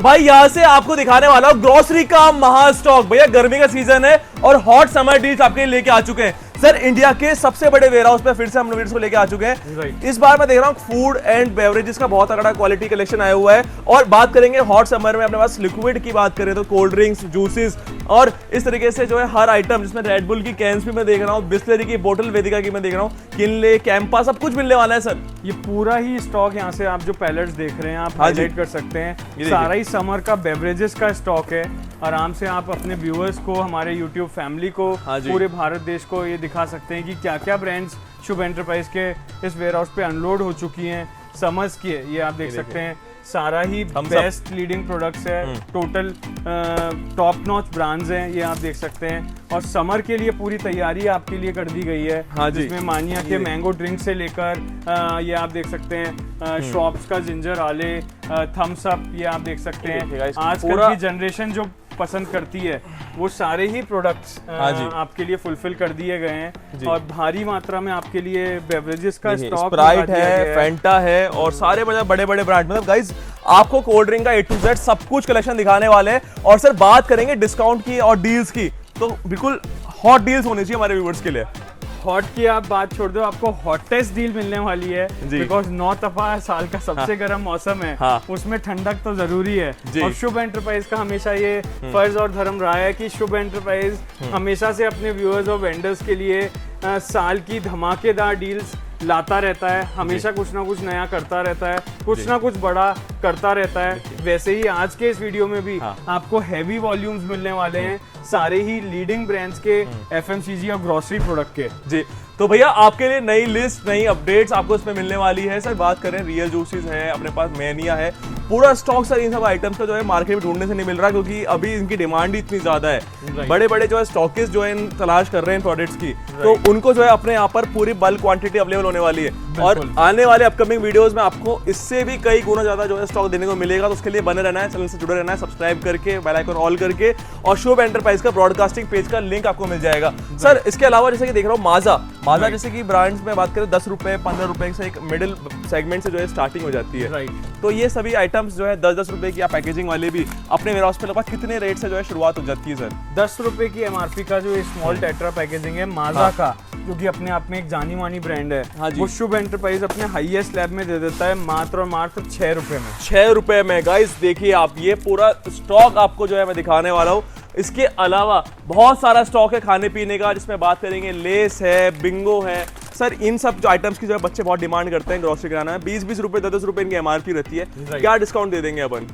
भाई यहाँ से आपको दिखाने वाला हूँ ग्रोसरी का महा स्टॉक। भैया गर्मी का सीजन है और हॉट समर डील्स आपके लिए लेके आ चुके हैं सर। इंडिया के सबसे बड़े वेयर हाउस पे फिर से हम वीडियोस को लेके आ चुके हैं। इस बार मैं देख रहा हूँ फूड एंड बेवरेजेस का बहुत तगड़ा क्वालिटी कलेक्शन आया हुआ है। और बात करेंगे हॉट समर में अपने पास लिक्विड की बात करें तो कोल्ड ड्रिंक्स, जूसेस और इस तरीके से जो है हर आइटम, जिसमें रेड बुल की कैंस भी मैं देख रहा हूँ, बिस्लरी की बोतल, वेदिका की मैं देख रहा हूँ, किनले, कैंपा, सब कुछ मिलने वाला है सर। ये पूरा ही स्टॉक यहाँ से आप जो पैलेट्स देख रहे हैं आप हाईलाइट कर सकते हैं। सारा ही समर का बेवरेजेस का स्टॉक है। आराम से आप अपने व्यूअर्स को, हमारे यूट्यूब फैमिली को, पूरे भारत देश को ये दिखा सकते हैं कि क्या क्या ब्रांड्स शुभ एंटरप्राइज के इस वेयर हाउस पे अनलोड हो चुकी हैं समर्स की है। ये आप देख सकते हैं सारा ही बेस्ट लीडिंग प्रोडक्ट्स है, टोटल टॉप नॉच ब्रांड्स हैं, ये आप देख सकते हैं। और समर के लिए पूरी तैयारी आपके लिए कर दी गई है, जिसमें मानिया के मैंगो ड्रिंक से लेकर ये आप देख सकते हैं शॉप्स का जिंजर आले, थम्स अप, ये आप देख सकते हैं। आजकल की जनरेशन जो पसंद करती है वो सारे ही प्रोडक्ट्स आपके लिए फुलफिल कर दिए गए हैं। और भारी मात्रा में आपके लिए बेवरेजेस का स्टॉक, स्प्राइट है, फैंटा है और सारे मतलब बड़े बड़े ब्रांड, मतलब गाइस आपको कोल्ड ड्रिंक का A to Z सब कुछ कलेक्शन दिखाने वाले हैं। और सर बात करेंगे डिस्काउंट की और डील्स की, तो बिल्कुल हॉट डील्स होनी चाहिए हमारे व्यूअर्स के लिए। हॉट की आप बात छोड़ दो, आपको हॉटेस्ट डील मिलने वाली है, बिकॉज 9 तपा साल का सबसे गर्म मौसम है, उसमें ठंडक तो जरूरी है। और शुभ एंटरप्राइज का हमेशा ये फर्ज और धर्म रहा है कि शुभ एंटरप्राइज हमेशा से अपने व्यूअर्स और वेंडर्स के लिए साल की धमाकेदार डील्स लाता रहता है। हमेशा कुछ ना कुछ नया करता रहता है, कुछ ना कुछ बड़ा करता रहता है। वैसे ही आज के इस वीडियो में भी आपको हैवी वॉल्यूम्स मिलने वाले हैं, सारे ही लीडिंग ब्रांड्स के, FMCG और ग्रोसरी प्रोडक्ट के। जी तो भैया आपके लिए नई लिस्ट, नई अपडेट्स आपको इसमें मिलने वाली है सर। बात करें रियल जूसेस है, अपने पास मैनिया है, पूरा स्टॉक सर इन सब आइटम्स का जो है मार्केट में ढूंढने से नहीं मिल रहा, क्योंकि अभी इनकी डिमांड ही इतनी ज्यादा है। बड़े बड़े जो है स्टॉकिस्ट जो है तलाश कर रहे हैं प्रोडक्ट्स की, तो उनको जो है अपने यहाँ पर पूरी बल्क क्वांटिटी अवेलेबल होने वाली है। और आने वाले अपकमिंग वीडियोस में आपको इससे भी कई गुना ज्यादा जो है स्टॉक देने को मिलेगा। तो उसके लिए बने रहना है, चैनल से जुड़े रहना है, सब्सक्राइब करके बेल आइकन ऑल करके, और शुभ एंटरप्राइज का ब्रॉडकास्टिंग पेज का लिंक आपको मिल जाएगा सर। इसके अलावा जैसे कि देख रहा हूँ माजा जैसे कि ब्रांड्स में बात करें 10 रुपए 15 रुपए से एक मिडिल सेगमेंट से जो है स्टार्टिंग हो जाती है। तो ये सभी आइटम्स जो है 10-10 रुपए की पैकेजिंग वाले भी अपने वेयर हाउस पे लगभग कितने रेट से जो है शुरुआत हो जाती है सर? 10 रुपए की MRP का जो स्मॉल टेट्रा पैकेजिंग है माजा का, जो कि अपने आप में एक जानी मानी ब्रांड है, वो शुभ एंटरप्राइज अपने हाईएस्ट स्लैब में दे देता है मात्र और मात्र 6 रुपए में। 6 रुपए में गाइस देखिए आप, ये पूरा स्टॉक आपको जो है मैं दिखाने वाला हूँ। इसके अलावा बहुत सारा स्टॉक है खाने पीने का, जिसमें बात करेंगे लेस है, बिंगो है सर। इन सब जो आइटम्स की जो है बच्चे बहुत डिमांड करते हैं ग्रोसरी कराना है। 20-20 रुपए 10-10 रुपए इनकी MRP रहती है। क्या डिस्काउंट दे देंगे अपन?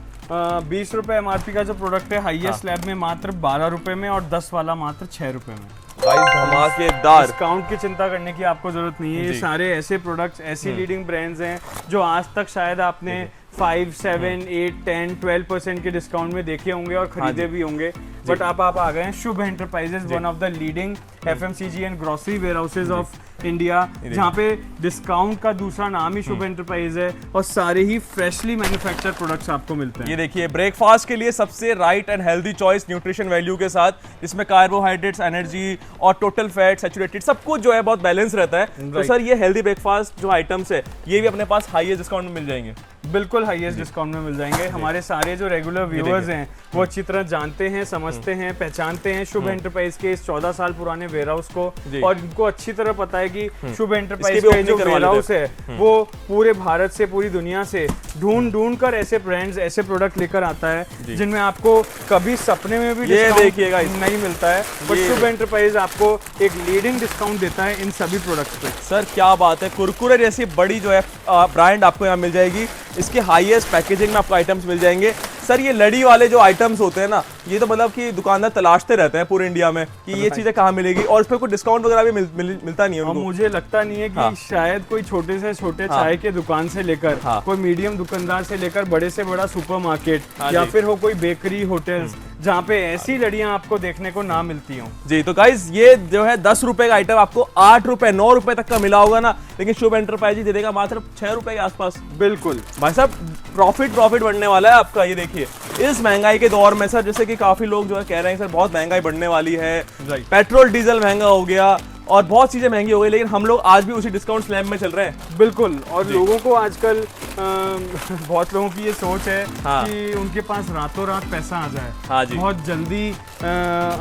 20 रुपए MRP का जो प्रोडक्ट है हाईएस्ट स्लैब में मात्र 12 रुपए में, और 10 वाला मात्र 6 रुपए में। धमाकेदार, डिस्काउंट की चिंता करने की आपको जरूरत नहीं है। ये सारे ऐसे प्रोडक्ट्स, ऐसी लीडिंग ब्रांड्स हैं जो आज तक शायद आपने 5, 7, 8, 10, 12% के डिस्काउंट में देखे होंगे और खरीदे भी होंगे। बट आप आ गए हैं Shubh enterprises, one of the leading FMCG and grocery warehouses of India, जहाँ पे डिस्काउंट का दूसरा नाम ही शुभ एंटरप्राइज है, और सारे ही फ्रेशली मैन्युफैक्चर्ड प्रोडक्ट्स आपको मिलते हैं। ये देखिए ब्रेकफास्ट के लिए सबसे right and healthy choice nutrition value के साथ, जिसमें कार्बोहाइड्रेट्स, एनर्जी और टोटल फैट, सैचुरेटेड सब कुछ जो है बहुत बैलेंस रहता है। तो सर ये हेल्दी ब्रेकफास्ट जो आइटम्स है ये भी अपने पास हाईएस्ट डिस्काउंट में मिल जाएंगे। बिल्कुल हाईएस्ट डिस्काउंट में मिल जाएंगे। हमारे सारे जो रेगुलर व्यूअर्स हैं वो अच्छी तरह जानते हैं, समझते हैं, पहचानते हैं शुभ एंटरप्राइज के इस 14 साल पुराने वेयर हाउस को, और इनको अच्छी तरह पता है कि शुभ एंटरप्राइज का जो वेयर हाउस है वो पूरे भारत से, पूरी दुनिया से ढूंढ कर ऐसे ब्रांड्स, ऐसे प्रोडक्ट लेकर आता है जिनमें आपको कभी सपने में भी डिस्काउंट नहीं मिलता है। बट शुभ एंटरप्राइज आपको एक लीडिंग डिस्काउंट देता है इन सभी प्रोडक्ट्स पे। सर क्या बात है, कुरकुरे जैसी बड़ी जो है ब्रांड आपको यहाँ मिल जाएगी। इसके हाईएस्ट पैकेजिंग में आपको आइटम्स मिल जाएंगे। सर ये लड़ी वाले जो आइटम्स होते हैं ना, ये तो मतलब कि दुकानदार तलाशते रहते हैं पूरे इंडिया में कि ये चीजें कहाँ मिलेगी, और इस पे कोई डिस्काउंट वगैरह भी मिलता नहीं है उनको। मुझे लगता नहीं है कि शायद कोई छोटे से छोटे चाय के दुकान से लेकर कोई मीडियम दुकानदार से लेकर बड़े से बड़ा सुपरमार्केट या फिर हो कोई बेकरी, होटल्स, जहाँ पे ऐसी लड़ियां आपको देखने को ना मिलती हों। जी तो गाइस ये जो है 10 रुपए का आइटम आपको 8 रुपए 9 रुपए तक का मिला होगा ना, लेकिन शुभ एंटरप्राइज दे देगा मात्र 6 रुपए के आसपास। बिल्कुल भाई साहब प्रॉफिट बढ़ने वाला है आपका। ये देखिए इस महंगाई के दौर में सर, जैसे कि काफी लोग जो है कह रहे हैं सर बहुत महंगाई बढ़ने वाली है, पेट्रोल डीजल महंगा हो गया, और बहुत चीजें महंगी हो गई, लेकिन हम लोग आज भी उसी डिस्काउंट स्लैब में चल रहे हैं। बिल्कुल। और लोगों को आजकल बहुत लोगों की ये सोच है कि उनके पास रातों रात पैसा आ जाए, हाँ जी, बहुत जल्दी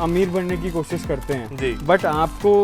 अमीर बनने की कोशिश करते हैं जी। बट आपको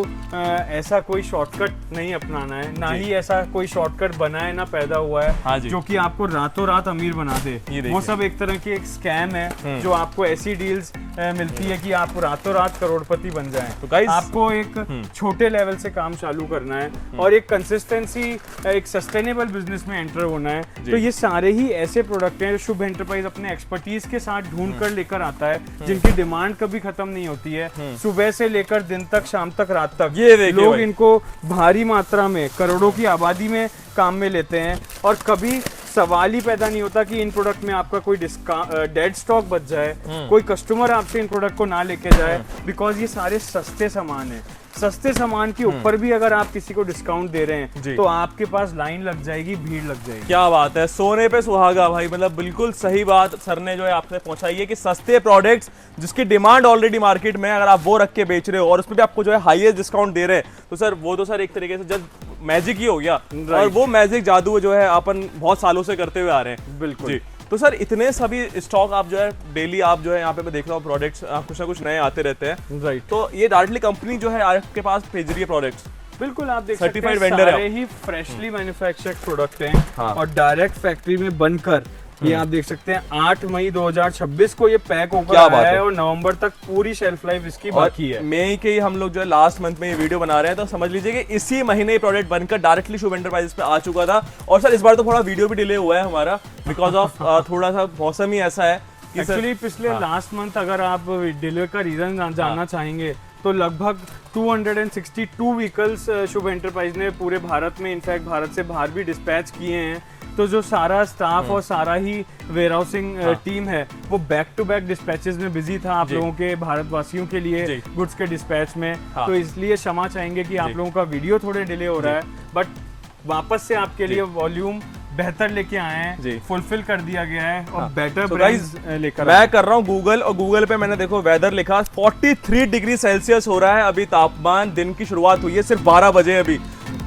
ऐसा कोई शॉर्टकट नहीं अपनाना है, ना ही ऐसा कोई शॉर्टकट बना है ना पैदा हुआ है, हाँ जी, जो कि आपको रातों रात अमीर बना दे। वो सब एक तरह की एक स्कैम है जो आपको ऐसी डील्स मिलती है कि आप रातों रात करोड़पति बन जाएं। तो गाइस आपको एक छोटे लेवल से काम चालू करना है और एक कंसिस्टेंसी, एक सस्टेनेबल बिजनेस में एंटर होना है। तो ये सारे ही ऐसे प्रोडक्ट हैं जो शुभ एंटरप्राइज अपने एक्सपर्टीज के साथ ढूंढ कर लेकर आता है, जिनकी डिमांड कभी खत्म नहीं होती है। सुबह से लेकर दिन तक, शाम तक, रात तक ये लोग इनको भारी मात्रा में, करोड़ों की आबादी में काम में लेते हैं और कभी सवाल ही पैदा नहीं होता कि इन प्रोडक्ट में आपका कोई डेड स्टॉक बच जाए, कोई कस्टमर आपसे इन प्रोडक्ट को ना लेके जाए, बिकॉज ये सारे सस्ते सामान हैं। सस्ते सामान के ऊपर भी अगर आप किसी को डिस्काउंट दे रहे हैं तो आपके पास लाइन लग जाएगी, भीड़ लग जाएगी। क्या बात है, सोने पे सुहागा भाई, मतलब बिल्कुल सही बात सर ने जो है आपसे पहुंचाई है कि सस्ते प्रोडक्ट्स जिसकी डिमांड ऑलरेडी मार्केट में है, अगर आप वो रख के बेच रहे हो और उसमें भी आपको जो है हाईएस्ट डिस्काउंट दे रहे हैं, तो सर वो तो सर एक तरीके से जस्ट मैजिक ही हो गया। और वो मैजिक जादू जो है अपन बहुत सालों से करते हुए आ रहे हैं। बिल्कुल जी। तो सर इतने सभी स्टॉक आप जो है डेली आप जो है यहाँ पे मैं देख रहा हूँ प्रोडक्ट्स कुछ ना कुछ नए आते रहते हैं। राइट। तो ये डायरेक्टली कंपनी जो है आपके पास भेज रही है प्रोडक्ट्स? बिल्कुल, आप देख Certified सकते हैं vendor है सारे ही फ्रेशली मैन्युफैक्चर्ड प्रोडक्ट हैं। हाँ। और डायरेक्ट फैक्ट्री में बनकर ये आप देख सकते हैं 8 मई 2026 को ये पैक होकर क्या बात आया है और नवंबर तक पूरी शेल्फ लाइफ इसकी बाकी है। मई के ही हम लोग जो है लास्ट मंथ में ये वीडियो बना रहे हैं, तो समझ लीजिए कि इसी महीने ये प्रोडक्ट बनकर डायरेक्टली शुभ एंटरप्राइजेस पे आ चुका था। और सर इस बार तो थोड़ा वीडियो भी डिले हुआ है हमारा बिकॉज ऑफ थोड़ा सा मौसम ही ऐसा है कि एक्चुअली पिछले लास्ट मंथ अगर आप डिले का रीजन जानना चाहेंगे तो लगभग 262 व्हीकल्स शुभ एंटरप्राइज ने पूरे भारत में, इनफैक्ट भारत से बाहर भी डिस्पैच किए हैं। तो जो सारा स्टाफ और सारा ही वेयरहाउसिंग टीम है वो बैक टू बैक डिस्पैचेस में बिजी था आप लोगों के, भारतवासियों के लिए गुड्स के डिस्पैच में। तो इसलिए क्षमा चाहेंगे कि आप लोगों का वीडियो थोड़े डिले हो रहा है, बट वापस से आपके लिए वॉल्यूम बेहतर लेके आए हैं, फुलफिल कर दिया गया है और बेटर ब्राइस लेकर मैं कर रहा हूँ गूगल, और गूगल पे मैंने देखो वेदर लिखा 43 डिग्री सेल्सियस हो रहा है अभी तापमान। दिन की शुरुआत हुई है सिर्फ 12 बजे, अभी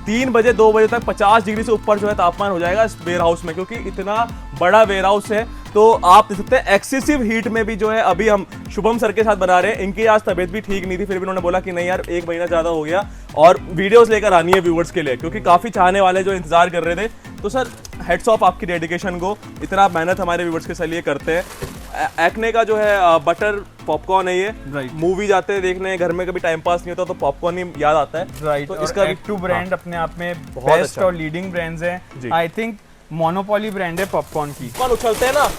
3 बजे 2 बजे तक 50 डिग्री से ऊपर जो है तापमान हो जाएगा इस वेयर हाउस में, क्योंकि इतना बड़ा वेयर हाउस है। तो आप देख सकते हैं एक्सेसिव हीट में भी जो है अभी हम शुभम सर के साथ बना रहे हैं। इनकी आज तबीयत भी ठीक नहीं थी, फिर भी उन्होंने बोला कि नहीं यार 1 महीना ज्यादा हो गया और वीडियोस लेकर आनी है व्यूअर्स के लिए, क्योंकि काफी चाहने वाले जो इंतजार कर रहे थे। तो सर हेड्स ऑफ आपकी डेडिकेशन को, इतना मेहनत हमारे व्यूअर्स के लिए करते हैं। एक्ने का जो है बटर पॉपकॉर्न है ये, मूवी जाते हैं देखने, घर में कभी टाइम पास नहीं होता तो पॉपकॉर्न ही याद आता है। राइट। तो इसका एक्टू ब्रांड अपने आप में बेस्ट और लीडिंग ब्रांड्स हैं। आई थिंक मोनोपोली ब्रांड है पॉपकॉर्न की। पॉपकॉर्न उछलते हैं ना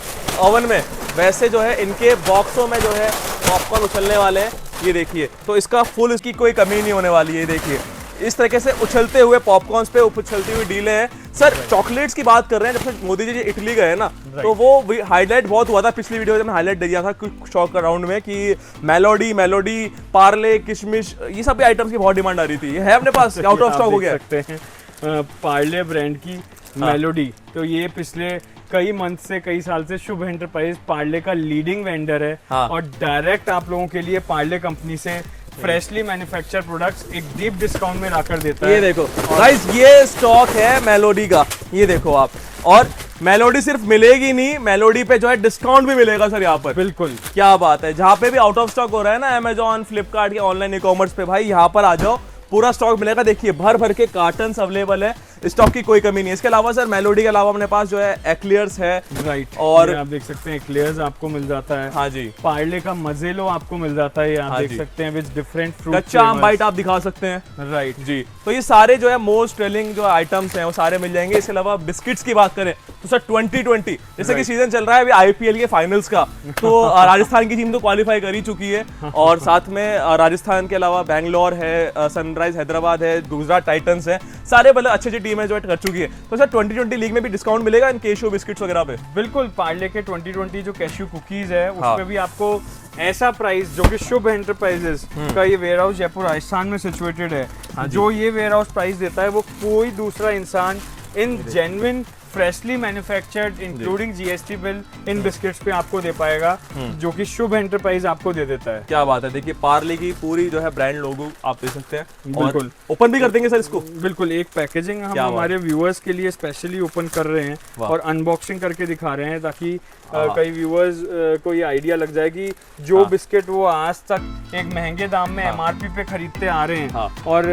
ओवन में, वैसे जो है इनके बॉक्सों में जो है पॉपकॉर्न उछलने वाले हैं। ये देखिए, तो इसका फुल इसकी कोई कमी नहीं होने वाली है। ये देखिए इस तरीके से उछलते हुए पॉपकॉर्न्स पे उछलती हुई डीलें हैं। सर चॉकलेट्स की बात कर रहे हैं, जब से मोदी जी इटली गए ना तो वो हाईलाइट बहुत हुआ था पिछली वीडियो में, हाईलाइट दिया था कुछ शॉक राउंड में कि मेलोडी, पार्ले, किशमिश, ये सब आइटम्स की बहुत डिमांड आ रही थी। ये है अपने पास, आउट ऑफ स्टॉक हो गया। सकते हैं पार्ले ब्रांड की मेलोडी, तो ये पिछले कई मंथ से, कई साल से शुभ एंटरप्राइज पार्ले का लीडिंग वेंडर है। और डायरेक्ट आप लोगों के लिए पार्ले कंपनी से फ्रेशली मैन्युफैक्चर प्रोडक्ट्स एक डीप डिस्काउंट में लाकर देता है। ये देखो गाइस, ये स्टॉक है मेलोडी का, ये देखो आप। और मेलोडी सिर्फ मिलेगी नहीं, मेलोडी पे जो है डिस्काउंट भी मिलेगा सर यहाँ पर। बिल्कुल, क्या बात है। जहाँ पे भी आउट ऑफ स्टॉक हो रहा है ना अमेजॉन, फ्लिपकार्ट या ऑनलाइन ई कॉमर्स पे, भाई यहाँ पर आ जाओ, पूरा स्टॉक मिलेगा। देखिए भर भर के कार्टन्स अवेलेबल है, स्टॉक की कोई कमी नहीं है। इसके अलावा सर मेलोडी के अलावा अपने पास जो है एक्लियर्स है। राइट। और आप देख सकते हैं एक्लियर्स आपको मिल जाता है। हाँ जी। पार्ले का मजेलो आपको मिल जाता है, आप देख सकते हैं विद डिफरेंट फ्रूट। कच्चा आम बाइट आप दिखा सकते हैं। राइट जी। तो ये सारे जो है मोस्ट सेलिंग जो आइटम्स हैं वो सारे मिल जाएंगे। इसके अलावा बिस्किट्स की बात करें तो सर 2020 जैसे कि सीजन चल रहा है अभी आईपीएल के फाइनल्स का, तो राजस्थान की टीम तो क्वालिफाई कर ही चुकी है। और साथ में राजस्थान के अलावा बैंगलोर है, सनराइज हैदराबाद है, गुजरात टाइटंस है, सारे मतलब अच्छी अच्छी टीमें जो है कर चुकी है। तो सर 2020 लीग में भी डिस्काउंट मिलेगा इन केशू बिस्किट्स वगैरह पे? बिल्कुल, पार्ले के 2020 जो कैश्यू कुकीज है उसपे भी आपको ऐसा प्राइस, जो कि शुभ एंटरप्राइजेस का ये वेयर हाउस जयपुर राजस्थान में सिचुएटेड है, जो ये वेयर हाउस प्राइस देता है वो कोई दूसरा इंसान इन genuine freshly manufactured including GST bill इन बिस्किट्स पे आपको दे पाएगा, जो कि शुभ एंटरप्राइज आपको दे देता है। क्या बात है, देखिए पार्ले की पूरी जो है ब्रांड लोगो आप देख सकते हैं। बिल्कुल ओपन भी कर देंगे सर इसको। बिल्कुल, एक पैकेजिंग हम हमारे व्यूअर्स के लिए स्पेशली ओपन कर रहे हैं और अनबॉक्सिंग करके दिखा रहे हैं, ताकि कई व्यूअर्स को ये आइडिया लग जाए कि जो बिस्किट वो आज तक एक महंगे दाम में एमआरपी पे खरीदते आ रहे हैं और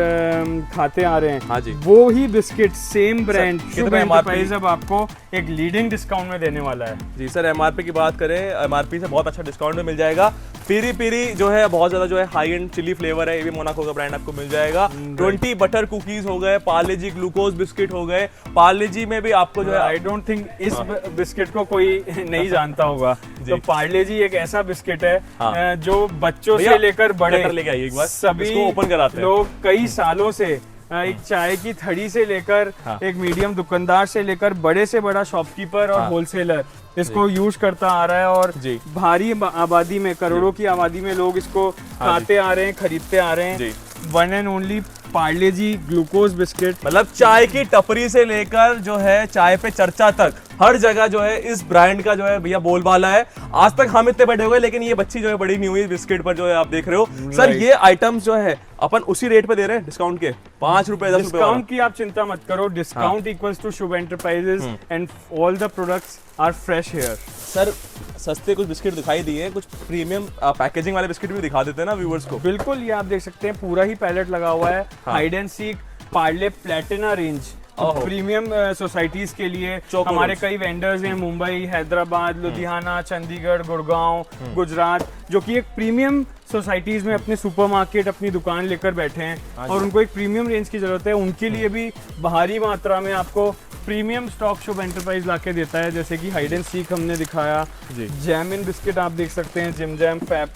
खाते आ रहे हैं, वो ही बिस्किट सेम ब्रांड शुभ एंटरप्राइज अब आपको एक लीडिंग डिस्काउंट में देने वाला है। जी सर, एमआरपी की बात करें, एमआरपी से बहुत अच्छा डिस्काउंट में मिल जाएगा। पीरी पीरी जो है बहुत ज्यादा जो है हाई एंड चिली फ्लेवर है, ये भी मोनाको का ब्रांड आपको मिल जाएगा। 20 बटर कुकीज हो गए, पार्ले जी ग्लूकोज बिस्किट हो गए, पार्ले जी में भी आपको जो है, आई डोंट थिंक इस बिस्किट को कोई नहीं जानता होगा। तो पार्ले जी एक ऐसा बिस्किट है जो बच्चों से लेकर बड़े लेके आइए एक बार, सभी इसको ओपन कराते हैं। लोग कई सालों से एक चाय की थड़ी से लेकर एक मीडियम दुकानदार से लेकर बड़े से बड़ा शॉपकीपर और होलसेलर इसको यूज करता आ रहा है, और भारी आबादी में, करोड़ों की आबादी में लोग इसको खाते आ रहे हैं, खरीदते आ रहे हैं। One and only Parle G glucose biscuit, मतलब चाय की टपरी से लेकर जो है चाय पे चर्चा तक हर जगह जो है इस ब्रांड का जो है भैया बोलबाला है। आज तक हम इतने बैठे हुए, लेकिन ये बच्ची जो है बड़ी नहीं हुई बिस्किट पर जो है आप देख रहे हो। सर ये आइटम्स जो है अपन उसी रेट पे दे रहे हैं डिस्काउंट के, 5 रुपए 10 रुपए डिस्काउंट की आप चिंता मत करो। Discount equals to Shubh enterprises and all the products are fresh here. Sir सस्ते कुछ बिस्किट दिखाई दिए, कुछ प्रीमियम पैकेजिंग वाले बिस्किट भी दिखा देते हैं ना व्यूअर्स को। बिल्कुल, ये आप देख सकते हैं पूरा ही पैलेट लगा हुआ है। Hide and seek Parle Platina range premium societies के लिए हमारे कई वेंडर्स हैं, मुंबई, हैदराबाद, लुधियाना, चंडीगढ़, गुड़गांव, गुजरात, जो कि एक प्रीमियम सोसाइटीज में अपने सुपरमार्केट, अपनी दुकान लेकर बैठे हैं और उनको एक प्रीमियम रेंज की जरूरत है। उनके लिए भी भारी मात्रा में आपको प्रीमियम स्टॉक शुभ एंटरप्राइज लाके देता है, जैसे कि हाइड एंड सीक हमने दिखाया, जैम इन बिस्किट आप देख सकते हैं, जिम जैम फैब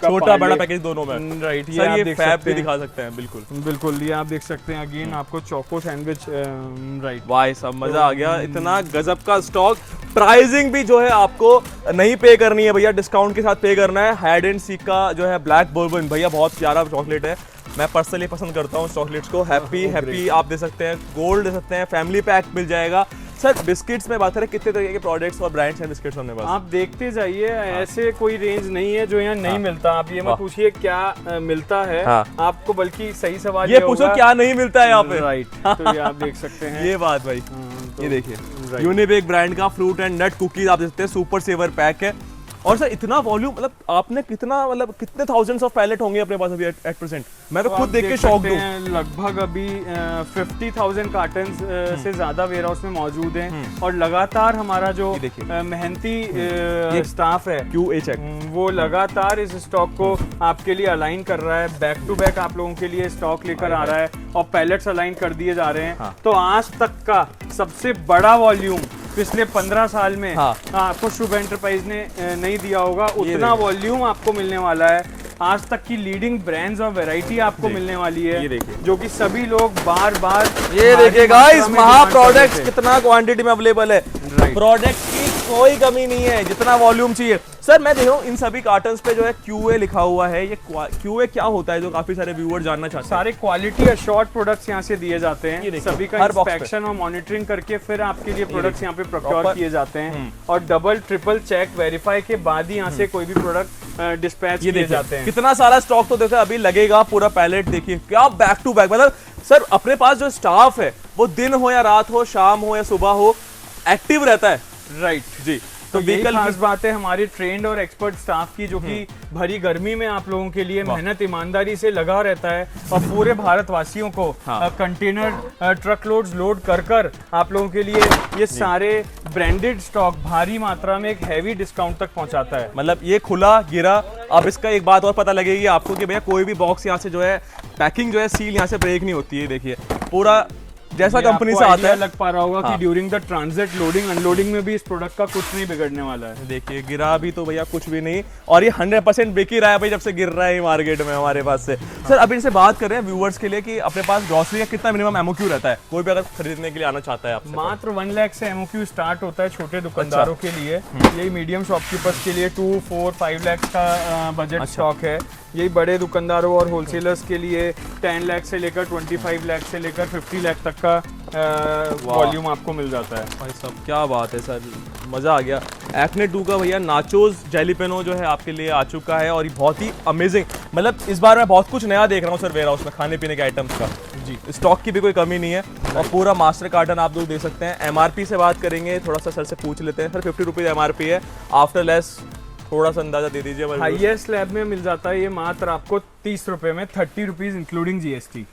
का छोटा बड़ा पैकेज दोनों में, राइट। ये आप देख सकते हैं, भी दिखा सकते हैं। बिल्कुल बिल्कुल, ये आप देख सकते हैं। अगेन आपको चोको सैंडविच, राइट। भाई सब मजा आ गया, इतना गजब का स्टॉक। प्राइसिंग भी जो है आपको नहीं पे करनी है भैया, डिस्काउंट के साथ पे करना है। हाइड एंड सीक का जो है ब्लैक बोर्बन भैया बहुत प्यारा चॉकलेट है, मैं पर्सनली पसंद करता हूँ चॉकलेट्स को। हैप्पी आप दे सकते हैं, गोल्ड दे सकते हैं, फैमिली पैक मिल जाएगा। सर बिस्किट्स में बात करें, कितने तरीके के प्रोडक्ट्स और ब्रांड्स हैं बिस्किट्स अपने पास? आप देखते जाइए, ऐसे कोई रेंज नहीं है जो यहाँ नहीं मिलता। आप ये मत पूछिए क्या मिलता है आपको, बल्कि सही सवाल ये पूछो क्या नहीं मिलता है यहाँ पे। राइट, तो ये आप देख सकते हैं। ये बात भाई, ये देखिए यूनिबिक ब्रांड का फ्रूट एंड नट कुकीज आप देख सकते हैं, सुपर सेवर पैक है। और सर इतना वॉल्यूम, मतलब आपने कितने थाउजेंड्स ऑफ पैलेट होंगे अपने पास अभी एट प्रेजेंट? मैं तो खुद देख के शॉक हूं। लगभग अभी 50,000 कार्टन्स से ज्यादा वेयर हाउस में मौजूद हैं और लगातार हमारा जो मेहनती स्टाफ है QA चेक, वो लगातार इस स्टॉक को आपके लिए अलाइन कर रहा है। बैक टू बैक आप लोगों के लिए स्टॉक लेकर आ रहा है और पैलेट्स अलाइन कर दिए जा रहे हैं। तो आज तक का सबसे बड़ा वॉल्यूम पिछले 15 साल में आपको शुभ एंटरप्राइज ने नहीं दिया होगा। उतना वॉल्यूम आपको मिलने वाला है। आज तक की लीडिंग ब्रांड्स और वैरायटी आपको मिलने वाली है, जो कि सभी लोग बार बार, ये देखिएगा इस महा प्रोडक्ट कितना क्वांटिटी में अवेलेबल है। प्रोडक्ट की कोई कमी नहीं है, जितना वॉल्यूम चाहिए। सर मैं देखो इन सभी कार्टन्स पे जो है QA लिखा हुआ है, ये QA क्या होता है जो काफी सारे व्यूअर जानना चाहते हैं? सारे क्वालिटी अश्योर्ड प्रोडक्ट्स यहाँ से दिए जाते हैं, सभी का इंस्पेक्शन और मॉनिटरिंग करके फिर आपके लिए प्रोडक्ट्स यहाँ पे प्रोक्योर किए जाते हैं और डबल ट्रिपल चेक वेरीफाई के बाद ही यहाँ से कोई भी प्रोडक्ट डिस्पैच किए जाते हैं। कितना सारा स्टॉक तो देखो अभी लगेगा, पूरा पैलेट देखिए क्या बैक टू बैक। मतलब सर अपने पास जो स्टाफ है वो दिन हो या रात हो, शाम हो या सुबह हो, एक्टिव रहता है। राइट जी, तो यही खास बात है हमारे ट्रेंड और एक्सपर्ट स्टाफ की, जो कि भरी गर्मी में आप लोगों के लिए मेहनत ईमानदारी से लगा रहता है और पूरे भारतवासियों को कंटेनर ट्रक लोड कर आप लोगों के लिए ये सारे ब्रांडेड स्टॉक भारी मात्रा में एक हैवी डिस्काउंट तक पहुंचाता है। मतलब ये खुला गिरा। अब इसका एक बात और पता लगेगी आपको कि भैया कोई भी बॉक्स यहाँ से जो है पैकिंग जो है सील यहाँ से ब्रेक नहीं होती है। देखिए पूरा जैसा कंपनी से आता है, लग पा रहा होगा कि during the transit loading unloading में भी इस प्रोडक्ट का कुछ नहीं बिगड़ने वाला है। देखिए गिरा भी तो भैया कुछ भी नहीं, और ये 100% बिक ही रहा है भाई जब से गिर रहा है मार्केट में हमारे पास से। सर अभी इनसे बात कर रहे हैं व्यूअर्स के लिए कि अपने पास ग्रोसरी का कितना मिनिमम एमओक्यू रहता है, कोई भी अगर खरीदने के लिए आना चाहता है आपसे? मात्र 1 लाख से एमओक्यू स्टार्ट होता है छोटे दुकानदारों के लिए। यही मीडियम शॉपकीपर्स के लिए 2, 4, 5 लाख का बजट स्टॉक है। यही बड़े दुकानदारों और होलसेलर्स के लिए 10 लाख से लेकर 25 लाख से लेकर 50 लाख तक का वॉल्यूम आपको मिल जाता है। भाई साहब क्या बात है सर, मज़ा आ गया। एक्ने 2 का भैया नाचोस जैलीपेनो जो है आपके लिए आ चुका है और ये बहुत ही अमेजिंग, मतलब इस बार मैं बहुत कुछ नया देख रहा हूँ सर वेयर हाउस में खाने पीने के आइटम्स का। जी, स्टॉक की भी कोई कमी नहीं है और पूरा मास्टर कार्टन आप लोग दे सकते हैं। एमआरपी से बात करेंगे, थोड़ा सा सर से पूछ लेते हैं। सर 50 रुपीज़ एमआरपी है, आफ्टर लेस थोड़ा सा अंदाजा दे दीजिए। हाईएस्ट स्लैब में मिल जाता है ये मात्र आपको 30 रुपए में, 30 रुपीज इंक्लूडिंग जीएसटी।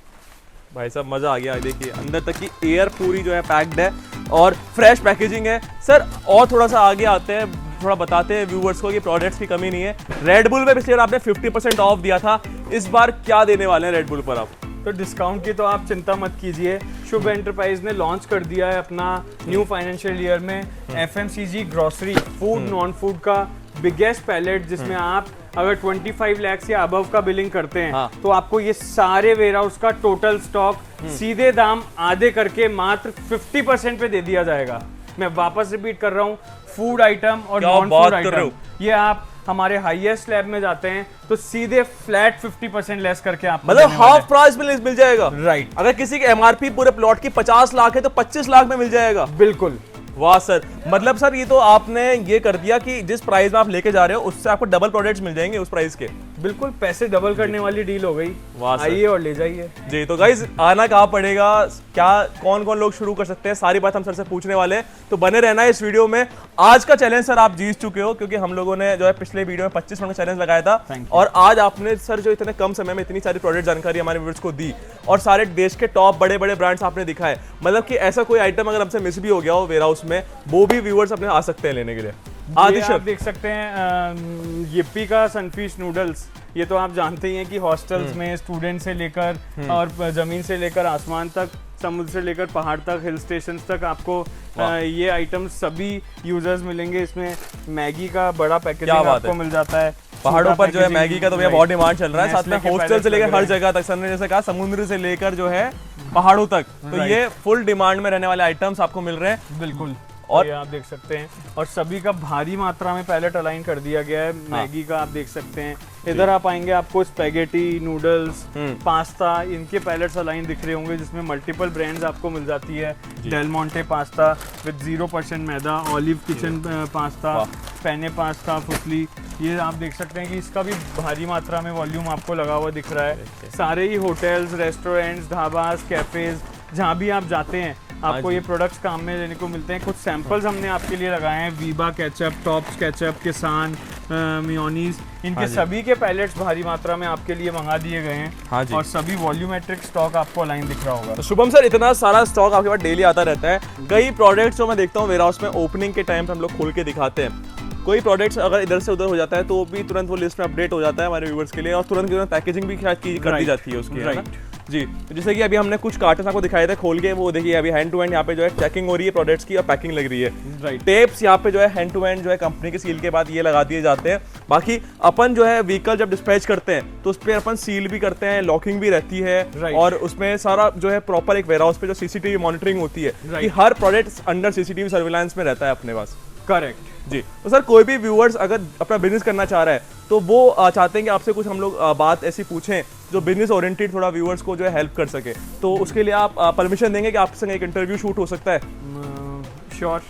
भाई साहब मजा आ गया, देखिए अंदर तक की एयर पूरी जो है पैक्ड है और फ्रेश पैकेजिंग है। सर और थोड़ा सा आगे आते हैं, थोड़ा बताते हैं व्यूवर्स को कि प्रोडक्ट्स की कमी नहीं है। रेड बुल में पिछले बार आपने 50% ऑफ दिया था, इस बार क्या देने वाले हैं रेड बुल पर आप? तो डिस्काउंट की तो आप चिंता मत कीजिए, शुभ एंटरप्राइज ने लॉन्च कर दिया है अपना न्यू फाइनेंशियल ईयर में FMCG grocery food non food का बिगेस्ट पैलेट, जिसमें आप अगर 25 लाख या अबव का बिलिंग करते हैं हाँ। तो आपको ये सारे वेयरहाउस का टोटल स्टॉक सीधे दाम आधे करके मात्र 50% पे दे दिया जाएगा। मैं वापस रिपीट कर रहा हूँ, फूड आइटम और नॉन फूड आइटम, ये आप हमारे हाईएस्ट स्लैब में जाते हैं तो सीधे फ्लैट 50% लेस करके आप मतलब हाफ प्राइस में मिल जाएगा। राइट। अगर किसी की एमआरपी पूरे प्लॉट की 50 लाख है तो 25 लाख में मिल जाएगा। बिल्कुल। वाह सर, मतलब सर ये तो आपने ये कर दिया कि जिस प्राइस में आप लेके जा रहे हो उससे आपको डबल प्रोडक्ट्स मिल जाएंगे उस प्राइस के। बिल्कुल, पैसे डबल करने वाली डील हो गई। वाह सर, आइए और ले जाइए। जी तो गाइज आना कहाँ पड़ेगा, क्या कौन कौन लोग शुरू कर सकते हैं, सारी बात हम सर से पूछने वाले हैं, तो बने रहना है इस वीडियो में। आज का चैलेंज सर आप जीत चुके हो क्योंकि हम लोगों ने जो है पिछले वीडियो में 25 मिनट का चैलेंज लगाया था और आज आपने सर जो इतने कम समय में इतनी सारी प्रोडक्ट जानकारी हमारे व्यूअर्स को दी और सारे देश के टॉप बड़े बड़े ब्रांड्स आपने दिखाए। मतलब कि ऐसा कोई आइटम अगर हमसे मिस भी हो गया हो वेयर हाउस में, वो भी व्यूअर्स अपने आ सकते हैं लेने के लिए। आप देख सकते हैं यिप्पी का सनफिश नूडल्स, ये तो आप जानते ही हैं कि हॉस्टल्स में स्टूडेंट से लेकर और जमीन से लेकर आसमान तक, समुद्र से लेकर पहाड़ तक, हिल स्टेशन तक आपको ये आइटम सभी यूजर्स मिलेंगे। इसमें मैगी का बड़ा पैकेजिंग आपको मिल जाता है। पहाड़ों पर जो है मैगी का तो भैया बहुत डिमांड चल रहा है, साथ में हॉस्टल से लेकर हर जगह तक, सर ने जैसे कहा समुद्र से लेकर जो है पहाड़ों तक, तो ये फुल डिमांड में रहने वाले आइटम्स आपको मिल रहे हैं। बिल्कुल, और ये आप देख सकते हैं और सभी का भारी मात्रा में पैलेट अलाइन कर दिया गया है। मैगी का आप देख सकते हैं, इधर आप आएंगे आपको स्पेगेटी, नूडल्स, पास्ता, इनके पैलेट्स अलाइन दिख रहे होंगे जिसमें मल्टीपल ब्रांड्स आपको मिल जाती है। डेल मोंटे पास्ता विद 0% मैदा, olive kitchen pasta, penne pasta, fusilli, ये आप देख सकते हैं कि इसका भी भारी मात्रा में वॉल्यूम आपको लगा हुआ दिख रहा है। सारे ही होटल्स, रेस्टोरेंट्स, ढाबास, कैफेज, जहाँ भी आप जाते हैं आपको ये प्रोडक्ट्स काम में लेने को मिलते हैं। कुछ सैंपल्स हमने आपके लिए लगाए हैं, वीबा केचप, टॉप्स केचप, किसान मेयोनीज, इनके सभी के पैलेट्स भारी मात्रा में आपके लिए मंगा दिए गए हैं और सभी वॉल्यूमेट्रिक स्टॉक आपको अलाइन दिख रहा होगा। तो शुभम सर, इतना सारा स्टॉक आपके पास डेली आता रहता है, कई प्रोडक्ट्स जो मैं देखता हूँ वेयर हाउस में ओपनिंग के टाइम पे हम लोग खोल के दिखाते हैं, कोई प्रोडक्ट्स अगर इधर से उधर हो जाता है तो भी तुरंत वो लिस्ट में अपडेट हो जाता है हमारे व्यूअर्स के लिए और तुरंत पैकेजिंग भी कर दी जाती है उसकी, है ना? जी, तो जैसे कि अभी हमने कुछ कार्टन आपको दिखाए थे खोल के, वो देखिए अभी हैंड टू हैंड यहाँ पे जो है चेकिंग हो रही है प्रोडक्ट्स की और पैकिंग लग रही है। टेप्स यहाँ पे जो है हैंड टू हैंड जो है कंपनी के सील के बाद ये लगा दिए जाते हैं। बाकी अपन जो है व्हीकल जब डिस्पैच करते हैं तो उस पर अपन सील भी करते हैं, लॉकिंग भी रहती है और उसमें सारा जो है प्रॉपर एक वेयरहाउस पे जो सीसीटीवी मॉनिटरिंग होती है कि हर प्रोडक्ट अंडर सीसीटीवी सर्विलांस में रहता है अपने पास। करेक्ट जी, तो सर कोई भी व्यूअर्स अगर अपना बिजनेस करना चाह रहा है तो वो चाहते हैं कि आपसे कुछ हम लोग बात ऐसी पूछें जो बिजनेस ओरिएंटेड थोड़ा व्यूअर्स को जो है हेल्प कर सके, तो उसके लिए आप परमिशन देंगे कि आपसे एक इंटरव्यू शूट हो सकता है? श्योर।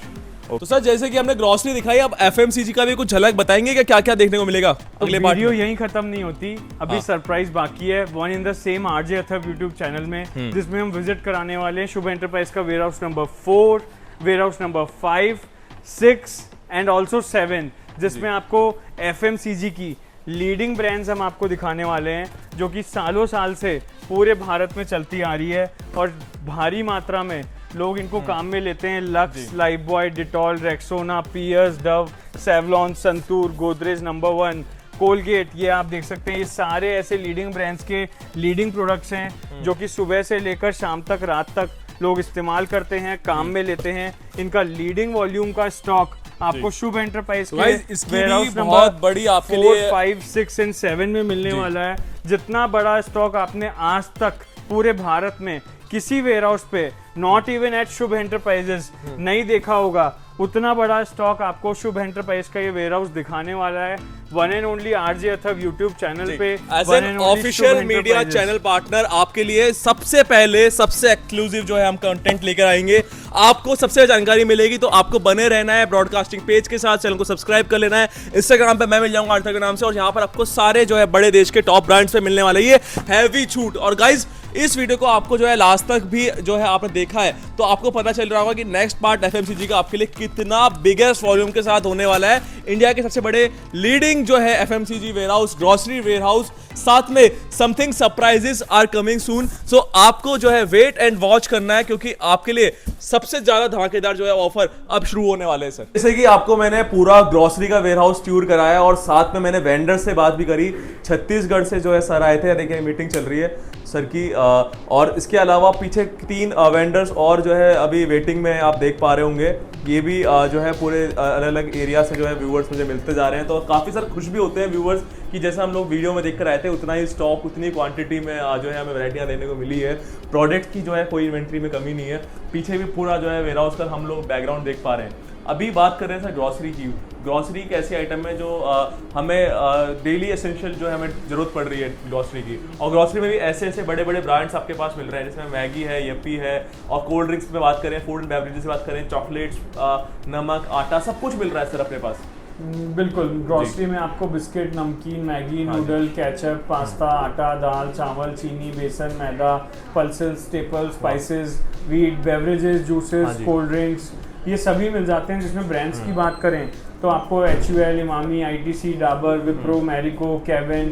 तो सर जैसे कि हमने ग्रोसरी दिखाई, अब एफएमसीजी का भी कुछ झलक बताएंगे कि क्या क्या देखने को मिलेगा अगले पार्ट में? वीडियो यहीं खत्म नहीं होती, अभी सरप्राइज बाकी है one in the same RJ Atharv YouTube channel में, जिसमें हम विजिट कराने वाले हैं शुभ एंटरप्राइज का warehouse number 4, warehouse number 5, 6 and also 7, जिसमें आपको एफएमसीजी की लीडिंग ब्रांड्स हम आपको दिखाने वाले हैं जो कि सालों साल से पूरे भारत में चलती आ रही है और भारी मात्रा में लोग इनको काम में लेते हैं। Lux, Lifebuoy, Dettol, Rexona, Pears, Dove, Savlon, Santoor, Godrej number 1, Colgate, ये आप देख सकते हैं, ये सारे ऐसे लीडिंग ब्रांड्स के लीडिंग प्रोडक्ट्स हैं जो कि सुबह से लेकर शाम तक, रात तक लोग इस्तेमाल करते हैं, काम में लेते हैं। इनका लीडिंग वॉल्यूम का स्टॉक आपको शुभ एंटरप्राइज के वेयरहाउस नंबर बड़ी आपके 4, 5, 6 एंड 7 में मिलने वाला है। जितना बड़ा स्टॉक आपने आज तक पूरे भारत में किसी वेयरहाउस पे, not even at Shubh enterprises, नहीं देखा होगा, उतना बड़ा स्टॉक आपको शुभ एंटरप्राइज का ये वेयरहाउस दिखाने वाला है। One and only RJ Atharv YouTube channel पे as an official media channel partner आपके लिए सबसे पहले सबसे एक्सक्लूसिव जो है हम कंटेंट लेकर आएंगे। आपको सबसे जानकारी मिलेगी, तो आपको बने रहना है ब्रॉडकास्टिंग पेज के साथ, चैनल को सब्सक्राइब कर लेना है। इंस्टाग्राम पे मैं मिल जाऊंगा आर्थर के नाम से, और यहाँ पर आपको सारे जो है बड़े देश के टॉप ब्रांड्स पे मिलने वाले ये हैवी छूट। और गाइज इस वीडियो को आपको जो है लास्ट तक भी जो है आपने देखा है तो आपको पता चल रहा होगा कि नेक्स्ट पार्ट एफएमसीजी का आपके लिए कितना बिगेस्ट वॉल्यूम के साथ होने वाला है। इंडिया के सबसे बड़े लीडिंग जो है एफएमसीजी वेयरहाउस, ग्रोसरी वेयरहाउस, साथ में something surprises are coming soon. So आपको जो है वेट एंड वॉच करना है, क्योंकि आपके लिए सबसे ज्यादा धमाकेदार जो है ऑफर अब शुरू होने वाले हैं सर। जैसे कि आपको मैंने पूरा ग्रोसरी का वेयरहाउस टूर कराया और साथ में मैंने वेंडर से बात भी करी। छत्तीसगढ़ से जो है सर आए थे, देखिए मीटिंग चल रही है सर की, और इसके अलावा पीछे 3 वेंडर्स और जो है अभी वेटिंग में आप देख पा रहे होंगे। ये भी जो है पूरे अलग अलग एरिया से जो है व्यूअर्स मुझे मिलते जा रहे हैं, तो काफ़ी सर खुश भी होते हैं व्यूअर्स कि जैसा हम लोग वीडियो में देख कर आए थे उतना ही स्टॉक, उतनी क्वांटिटी में जो है हमें वैरायटियाँ देने को मिली है। प्रोडक्ट की जो है कोई इन्वेंट्री में कमी नहीं है। पीछे भी पूरा जो है वेयरहाउस का हम लोग बैकग्राउंड देख पा रहे हैं। अभी बात कर रहे हैं सर ग्रोसरी की। ग्रोसरी एक ऐसी आइटम है जो हमें डेली एसेंशियल जो है हमें जरूरत पड़ रही है ग्रोसरी की, और ग्रोसरी में भी ऐसे ऐसे बड़े बड़े ब्रांड्स आपके पास मिल रहे हैं, जिसमें मैगी है, यप्पी है, और कोल्ड ड्रिंक्स में बात करें, फूड एंड बेवरेजेस की बात करें, चॉकलेट्स, नमक, आटा, सब कुछ मिल रहा है सर अपने पास। बिल्कुल, ग्रोसरी में आपको बिस्किट, नमकीन, मैगी, नूडल, केचप, पास्ता, आटा, दाल, चावल, चीनी, बेसन, मैदा, pulses, staple, spices, wheat, beverages, juices, cold drinks, ये सभी मिल जाते हैं। जिसमें ब्रांड्स की बात करें तो आपको HUL, इमामी, ITC, डाबर, विप्रो, मैरिको, केविन,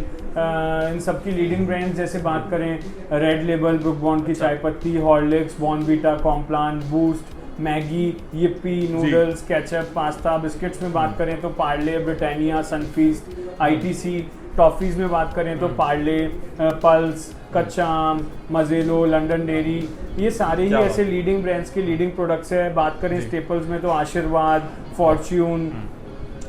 इन सब की लीडिंग ब्रांड्स जैसे बात करें रेड लेबल, ब्रुक बॉन्ड की चाय पत्ती, Horlicks, Bournvita, Complan, boost, Maggi, yippee, noodles, ketchup, pasta. Biscuits में बात करें तो Parle, Britannia, Sunfeast, ITC। Toffees में बात करें तो पार्ले, पल्स, कच्चा आम, मजेलो, लंडन डेयरी, ये सारे ही ऐसे लीडिंग ब्रांड्स के लीडिंग प्रोडक्ट्स है। बात करें स्टेपल्स में तो आशीर्वाद, फॉर्च्यून,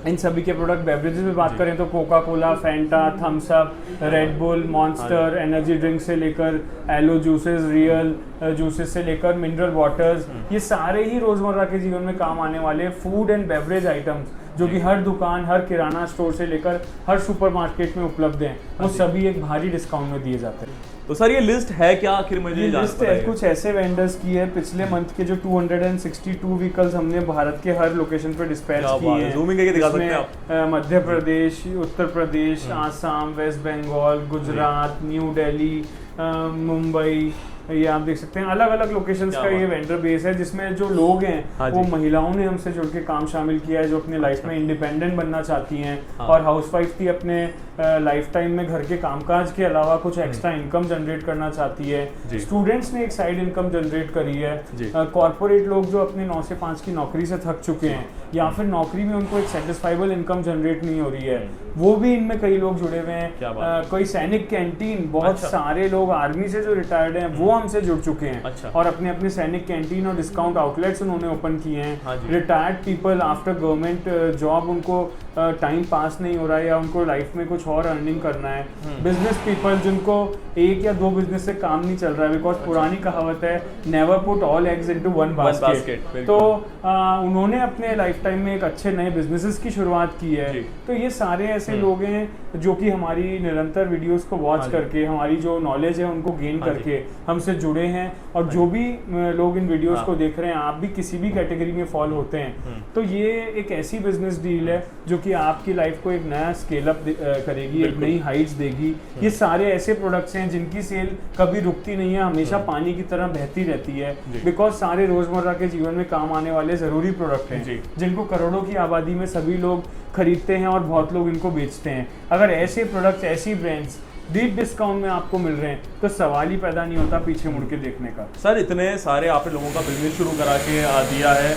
इन सभी के प्रोडक्ट। बेवरेजेस में बात करें तो Coca Cola, Fanta, Thums Up, Red Bull, Monster, energy drink से लेकर एलो जूसेस, रियल जूसेस से लेकर मिनरल वाटर्स, ये सारे ही रोजमर्रा के जीवन में काम आने वाले फूड एंड बेवरेज आइटम्स जो कि हर दुकान, हर किराना स्टोर से लेकर हर सुपरमार्केट में उपलब्ध हैं, वो सभी एक भारी डिस्काउंट में दिए जाते हैं। तो सर ये लिस्ट है क्या आखिर? मुझे लिस्ट है कुछ ऐसे वेंडर्स की है। पिछले मंथ के जो 262 व्हीकल्स हमने भारत के हर लोकेशन पर डिस्पैच किए हैं। ज़ूमिंग करके दिखा सकते हैं आप। मध्य प्रदेश, उत्तर प्रदेश, आसाम, वेस्ट बंगाल, गुजरात, न्यू दिल्ली, मुंबई, ये आप देख सकते हैं अलग अलग लोकेशंस का ये वेंडर बेस है, जिसमें जो लोग हैं वो महिलाओं ने हमसे जुड़ के काम शामिल किया है, जो अपने लाइफ में इंडिपेंडेंट बनना चाहती हैं और हाउसवाइफ थी, अपने लाइफ टाइम में घर के कामकाज के अलावा कुछ एक्स्ट्रा इनकम जनरेट करना चाहती है। स्टूडेंट्स ने एक साइड इनकम जनरेट करी है। कॉर्पोरेट लोग जो अपने 9 से 5 की नौकरी से थक चुके हैं या फिर नौकरी में उनको एक सेटिस्फाइबल इनकम जनरेट नहीं हो रही है, वो भी इनमें कई लोग जुड़े हुए हैं। कोई सैनिक कैंटीन, बहुत सारे लोग आर्मी से जो रिटायर्ड हैं वो हमसे जुड़ चुके हैं और अपने अपने सैनिक कैंटीन और डिस्काउंट आउटलेट्स उन्होंने ओपन किए हैं। Retired people after government job, उनको टाइम पास नहीं हो रहा है या उनको लाइफ में कुछ और अर्निंग करना है। बिजनेस पीपल जिनको 1 या 2 बिजनेस से काम नहीं चल रहा है, बिकॉज पुरानी कहावत है never put all eggs into one basket, तो उन्होंने अपने लाइफ टाइम में एक अच्छे नए बिजनेसेस की शुरुआत की है। तो ये सारे ऐसे लोग हैं जो कि हमारी निरंतर वीडियोस को वॉच करके हमारी जो नॉलेज है उनको गेन करके हमसे जुड़े हैं। और जो भी लोग इन वीडियोस को देख रहे हैं, आप भी किसी भी कैटेगरी में फॉल होते हैं, तो ये एक ऐसी बिजनेस डील है जो कि आपकी लाइफ को एक नया स्केल अप करेगी, एक नई हाइट्स देगी। ये सारे ऐसे प्रोडक्ट्स हैं जिनकी सेल कभी रुकती नहीं है, हमेशा पानी की तरह बहती रहती है, बिकॉज सारे रोजमर्रा के जीवन में काम आने वाले जरूरी प्रोडक्ट हैं जिनको करोड़ों की आबादी में सभी लोग खरीदते हैं और बहुत लोग इनको बेचते हैं। अगर ऐसे प्रोडक्ट्स, ऐसी ब्रांड्स डीप डिस्काउंट में आपको मिल रहे हैं तो सवाल ही पैदा नहीं होता पीछे मुड़ के देखने का। सर इतने सारे आपने लोगों का बिजनेस शुरू करा के दिया है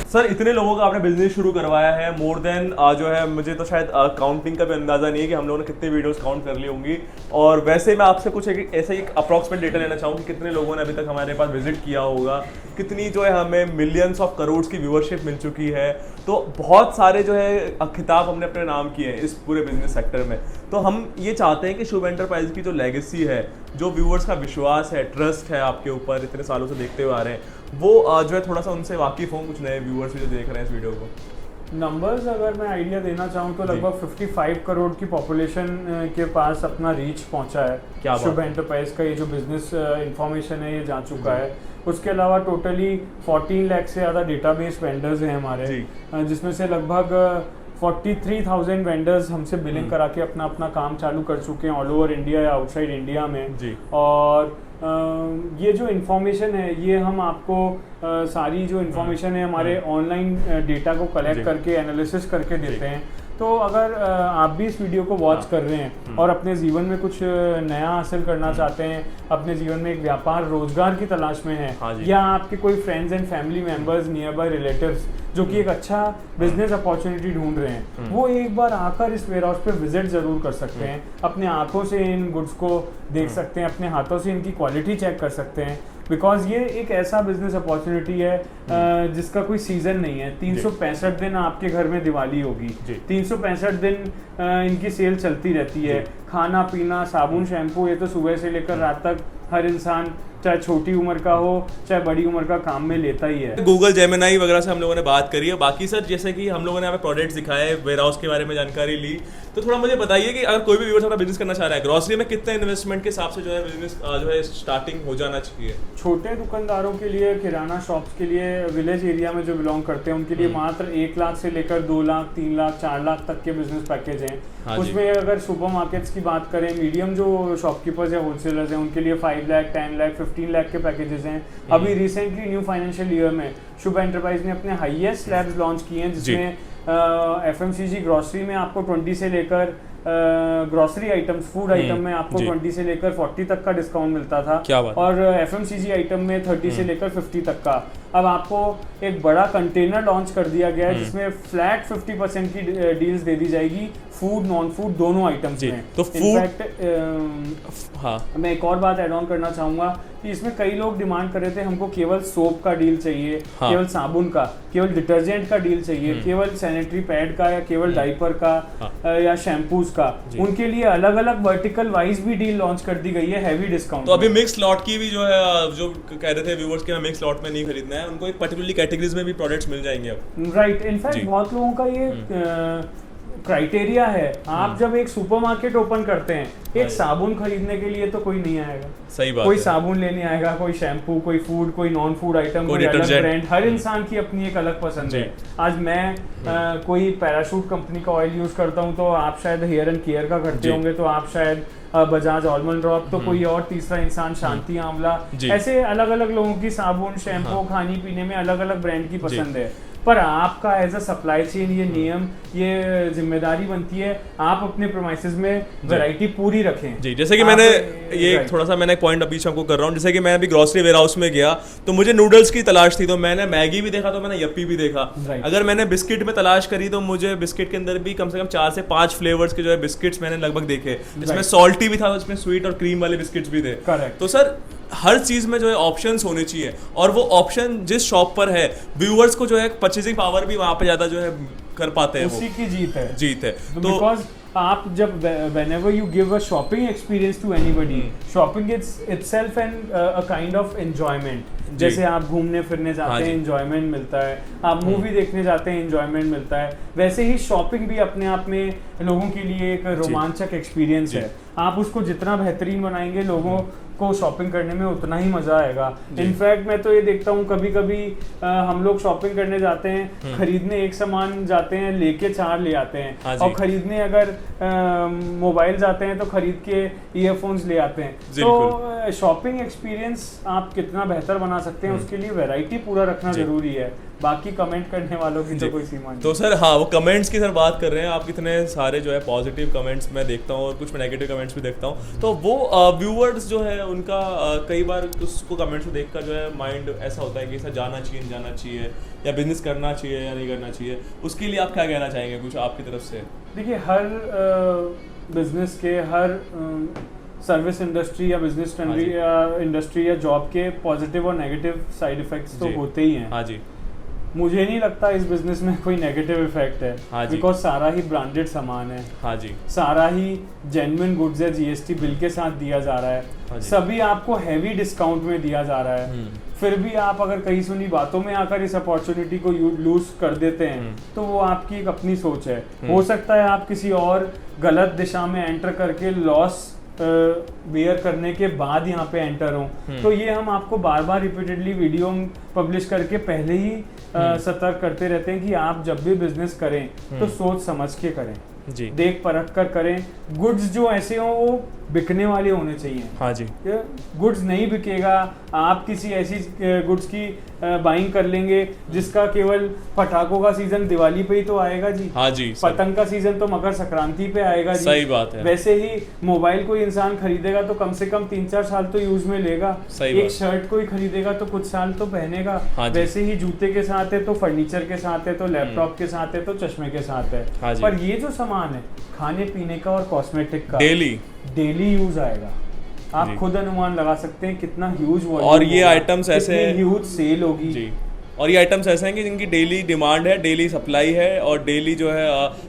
सर, इतने लोगों का आपने बिजनेस शुरू करवाया है, मोर देन जो है मुझे तो शायद काउंटिंग का भी अंदाजा नहीं है कि हम लोगों ने कितने वीडियोस काउंट कर ली होंगी। और वैसे मैं आपसे कुछ ऐसा ही अप्रॉक्सीमेट डेटा लेना चाहूँ कि कितने लोगों ने अभी तक हमारे पास विजिट किया होगा, कितनी जो है हमें मिलियंस ऑफ करोड़ की व्यूअरशिप मिल चुकी है। तो बहुत सारे जो है खिताब हमने अपने नाम किए हैं इस पूरे बिजनेस सेक्टर में। तो हम ये चाहते हैं कि शुभ एंटरप्राइज की जो लेगेसी है, जो व्यूअर्स का विश्वास है, ट्रस्ट है आपके ऊपर इतने सालों से देखते हुए आ रहे हैं, वो जो है थोड़ा सा उनसे वाकिफ हों कुछ नए व्यूअर्स जो देख रहे हैं इस वीडियो को। नंबर्स अगर मैं आइडिया देना चाहूँ तो लगभग 55 करोड़ की पॉपुलेशन के पास अपना रीच पहुंचा है। शुभ एंटरप्राइज का ये जो बिजनेस इंफॉर्मेशन है ये जा चुका है। उसके अलावा टोटली 14 लाख से ज़्यादा डेटाबेस वेंडर्स हैं हमारे, जिसमें से लगभग 43,000 वेंडर्स हमसे बिलिंग करा के अपना अपना काम चालू कर चुके हैं ऑल ओवर इंडिया या आउटसाइड इंडिया में। और ये जो इन्फॉर्मेशन है ये हम आपको सारी जो इन्फॉर्मेशन है हमारे ऑनलाइन डेटा को कलेक्ट करके एनालिसिस करके देते हैं। तो अगर आप भी इस वीडियो को वॉच कर रहे हैं और अपने जीवन में कुछ नया हासिल करना चाहते हैं, अपने जीवन में एक व्यापार रोजगार की तलाश में हैं, या आपके कोई friends and family members near by relatives जो कि एक अच्छा बिजनेस अपॉर्चुनिटी ढूंढ रहे हैं, वो एक बार आकर इस वेयर हाउस पे विजिट जरूर कर सकते हैं। अपने आंखों से इन गुड्स को देख सकते हैं, अपने हाथों से इनकी क्वालिटी चेक कर सकते हैं, बिकॉज ये एक ऐसा बिजनेस अपॉर्चुनिटी है जिसका कोई सीजन नहीं है। 365 दिन आपके घर में दिवाली होगी, 365 दिन इनकी सेल चलती रहती है। खाना पीना, साबुन, शैम्पू, ये तो सुबह से लेकर रात तक हर इंसान चाहे छोटी उम्र का हो चाहे बड़ी उम्र का काम में लेता ही है। गूगल जेमिनाई वगैरह से हम लोगों ने बात करी है। बाकी सर जैसे कि हम लोगों ने यहाँ पे प्रोडक्ट्स दिखाए, वेयर हाउस के बारे में जानकारी ली, तो थोड़ा मुझे बताइए कि अगर कोई भी व्यूअर्स अपना बिजनेस करना चाह रहा है, ग्रोसरी में कितने इन्वेस्टमेंट के हिसाब से जो है बिजनेस जो है स्टार्टिंग हो जाना चाहिए? छोटे दुकानदारों के लिए, किराना शॉप्स के लिए, विलेज एरिया में जो बिलोंग करते हैं उनके लिए मात्र 1 लाख से लेकर 2 लाख, 3 लाख, 4 लाख तक के बिजनेस पैकेज हैं। उसमें अगर सुपर मार्केट्स की बात करें, मीडियम जो शॉपकीपर्स या होलसेलर्स हैं उनके लिए 5 लाख, 10 लाख, 15 लाख के पैकेजेस हैं। अभी रिसेंटली न्यू फाइनेंशियल ईयर में शुभ एंटरप्राइज ने अपने हाईएस्ट स्लैब्स लॉन्च किए हैं, जिसमें FMCG ग्रोसरी में आपको 20 से लेकर ग्रोसरी आइटम्स, फूड आइटम में आपको 20 से लेकर 40 तक का डिस्काउंट मिलता था, और FMCG आइटम में 30 से लेकर 50 तक का। अब आपको एक बड़ा कंटेनर लॉन्च कर दिया गया है जिसमें फ्लैट 50% की डील्स दे दी जाएगी फूड नॉन फूड दोनों आइटम्स में। तो इनफैक्ट मैं एक और बात ऐड ऑन करना चाहूंगा कि इसमें कई लोग डिमांड कर रहे थे हमको केवल सोप का डील चाहिए, केवल साबुन का, केवल डिटर्जेंट का डील चाहिए, केवल सैनिटरी पैड का, या केवल डाइपर का, या शैम्पूज का। उनके लिए अलग अलग वर्टिकल वाइज भी डील लॉन्च कर दी गई है हैवी डिस्काउंट। तो अभी मिक्स लॉट की भी जो है, जो कह रहे थे व्यूअर्स के मिक्स लॉट में नहीं खरीदना है, उनको एक पर्टिकुलरली कैटेगरीज में भी प्रोडक्ट्स मिल जाएंगे अब। राइट, इनफैक्ट बहुत लोगों का ये क्राइटेरिया है। आप जब एक सुपरमार्केट ओपन करते हैं, एक साबुन खरीदने के लिए तो कोई नहीं आएगा, सही बात कोई है। साबुन लेने आएगा, कोई शैम्पू, कोई फूड, कोई नॉन फूड आइटम, कोई अलग ब्रांड। हर इंसान की अपनी एक अलग पसंद है। आज मैं कोई पैराशूट कंपनी का ऑयल यूज करता हूँ, तो आप शायद हेयर एंड केयर का करते होंगे, तो आप शायद बजाज आलमंड ड्रॉप, तो कोई और तीसरा इंसान शांति आंवला। ऐसे अलग अलग लोगों की साबुन, शैम्पू, खाने पीने में अलग अलग ब्रांड की पसंद है। पर आपका एज अ सप्लाई चेन ये नियम, ये जिम्मेदारी बनती है आप अपने प्रोमाइसेस में वैरायटी पूरी रखें। जी, जैसे कि मैंने ये थोड़ा सा मैंने एक पॉइंट अभी आपको कर रहा हूँ, जैसे कि मैं अभी ग्रोसरी वेयर हाउस में गया तो मुझे नूडल्स की तलाश थी, तो मैंने मैगी भी देखा, तो मैंने यप्पी भी देखा। अगर मैंने बिस्किट में तलाश करी तो मुझे बिस्किट के अंदर भी कम से कम 4 से 5 फ्लेवर्स के जो है बिस्किट्स मैंने लगभग देखे, जिसमें सॉल्टी भी था, उसमें स्वीट और क्रीम वाले बिस्किट्स भी थे। तो सर हर चीज में जो है ऑप्शंस होने चाहिए, और वो ऑप्शन जिस शॉप पर है व्यूअर्स को जो है परचेजिंग पावर भी वहां पे ज्यादा जो है कर पाते हैं, उसी की जीत है। तो बिकॉज आप जब whenever you give a shopping experience to anybody, shopping itself and a kind of enjoyment। जैसे आप घूमने फिरने जाते हैं, enjoyment मिलता है, आप मूवी देखने जाते हैं, enjoyment मिलता है, वैसे ही शॉपिंग भी अपने आप में लोगों के लिए एक रोमांचक एक्सपीरियंस है। आप उसको जितना बेहतरीन बनाएंगे, लोगों को शॉपिंग करने में उतना ही मजा आएगा। इनफैक्ट मैं तो ये देखता हूँ कभी कभी हम लोग शॉपिंग करने जाते हैं, खरीदने एक सामान जाते हैं, लेके 4 ले आते हैं, और खरीदने अगर मोबाइल जाते हैं तो खरीद के ईयरफोन्स ले आते हैं। तो शॉपिंग एक्सपीरियंस आप कितना बेहतर बना सकते हैं, उसके लिए वैरायटी पूरा रखना जरूरी है। बाकी कमेंट करने वालों की तो कोई सीमा नहीं। तो सर हाँ, वो कमेंट्स की सर बात कर रहे हैं, आप कितने सारे जो है पॉजिटिव कमेंट्स मैं देखता हूँ और कुछ मैं नेगेटिव कमेंट्स भी देखता हूँ, तो वो व्यूअर्स जो है उनका कई बार उसको कमेंट्स को देखकर जो है माइंड ऐसा होता है कि सर जाना चाहिए या बिजनेस करना चाहिए या नहीं करना चाहिए, उसके लिए आप क्या कहना चाहेंगे कुछ आपकी तरफ से? देखिए, हर बिजनेस के, हर सर्विस इंडस्ट्री या बिजनेस इंडस्ट्री या जॉब के पॉजिटिव और नेगेटिव साइड इफेक्ट्स तो होते ही हैं। हाँ जी। मुझे नहीं लगता इस बिजनेस में कोई नेगेटिव इफेक्ट है, बिकॉज सारा ही ब्रांडेड सामान है। हाँ जी। सारा ही जेन्युइन गुड्स है, GST बिल के साथ दिया जा रहा है। सभी आपको हैवी डिस्काउंट में दिया जा रहा है। फिर भी आप अगर कहीं सुनी बातों में आकर इस अपॉर्चुनिटी को लूज कर देते हैं तो वो आपकी एक अपनी सोच है। हो सकता है आप किसी और गलत दिशा में एंटर करके लॉस बेयर करने के बाद यहाँ पे एंटर हो, तो ये हम आपको बार बार रिपीटेडली वीडियो पब्लिश करके पहले ही सतर्क करते रहते हैं कि आप जब भी बिजनेस करें तो सोच समझ के करें जी, देख परख कर करें। गुड्स जो ऐसे हो वो बिकने वाले होने चाहिए। हाँ जी, गुड्स नहीं बिकेगा, आप किसी ऐसी गुड्स की बाइंग कर लेंगे जिसका केवल पटाखों का सीजन दिवाली पे ही तो आएगा जी। हाँ जी, पतंग का सीजन तो मकर संक्रांति पे आएगा जी। सही बात है। वैसे ही मोबाइल कोई इंसान खरीदेगा तो कम से कम 3-4 साल तो यूज में लेगा। एक शर्ट कोई खरीदेगा तो कुछ साल तो पहनेगा। वैसे ही जूते के साथ है तो फर्नीचर के साथ है तो लैपटॉप के साथ है तो चश्मे के साथ है। पर ये जो सामान है खाने पीने का और कॉस्मेटिक का डेली यूज आएगा। आप खुद अनुमान लगा सकते हैं कितना ह्यूज वॉल्यूम और ये आइटम्स ऐसे ह्यूज सेल होगी जी। और ये आइटम्स ऐसे हैं कि जिनकी डेली डिमांड है, डेली सप्लाई है और डेली जो है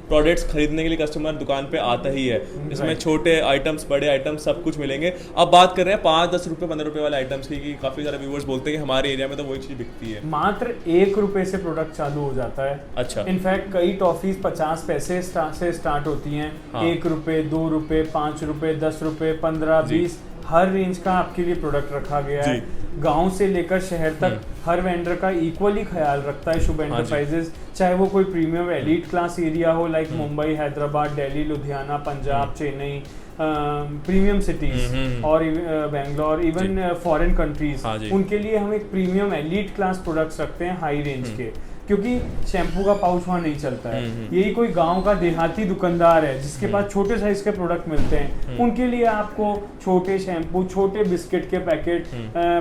प्रोडक्ट्स खरीदने के लिए कस्टमर दुकान पे आता ही है। इसमें छोटे आइटम्स, बड़े आइटम्स सब कुछ मिलेंगे। अब बात कर रहे हैं 5-10 रुपये 15 रुपये वाले आइटम्स की, काफ़ी सारे व्यूअर्स बोलते हैं कि हमारे एरिया में तो वही चीज़ बिकती है। मात्र 1 रुपये से प्रोडक्ट चालू हो जाता है। अच्छा, इनफैक्ट कई टॉफीज 50 पैसे से स्टार्ट होती हैं। 1 रुपये, 2 रुपये, 5 रुपये, 10 रुपये, 15, 20 हर रेंज का आपके लिए प्रोडक्ट रखा गया है। गांव से लेकर शहर तक हर वेंडर का इक्वली ख्याल रखता है शुभ एंटरप्राइजेस। चाहे वो कोई प्रीमियम एलीट क्लास एरिया हो like Mumbai, Hyderabad, Delhi, Ludhiana, Punjab, Chennai, premium cities और बेंगलोर, इवन फॉरेन कंट्रीज, उनके लिए हम एक प्रीमियम एलीट क्लास प्रोडक्ट्स रखते हैं हाई रेंज के, क्योंकि शैम्पू का पाउच वहाँ नहीं चलता है। यही कोई गांव का देहाती दुकानदार है जिसके पास छोटे साइज के प्रोडक्ट मिलते हैं, उनके लिए आपको छोटे शैम्पू, छोटे बिस्किट के पैकेट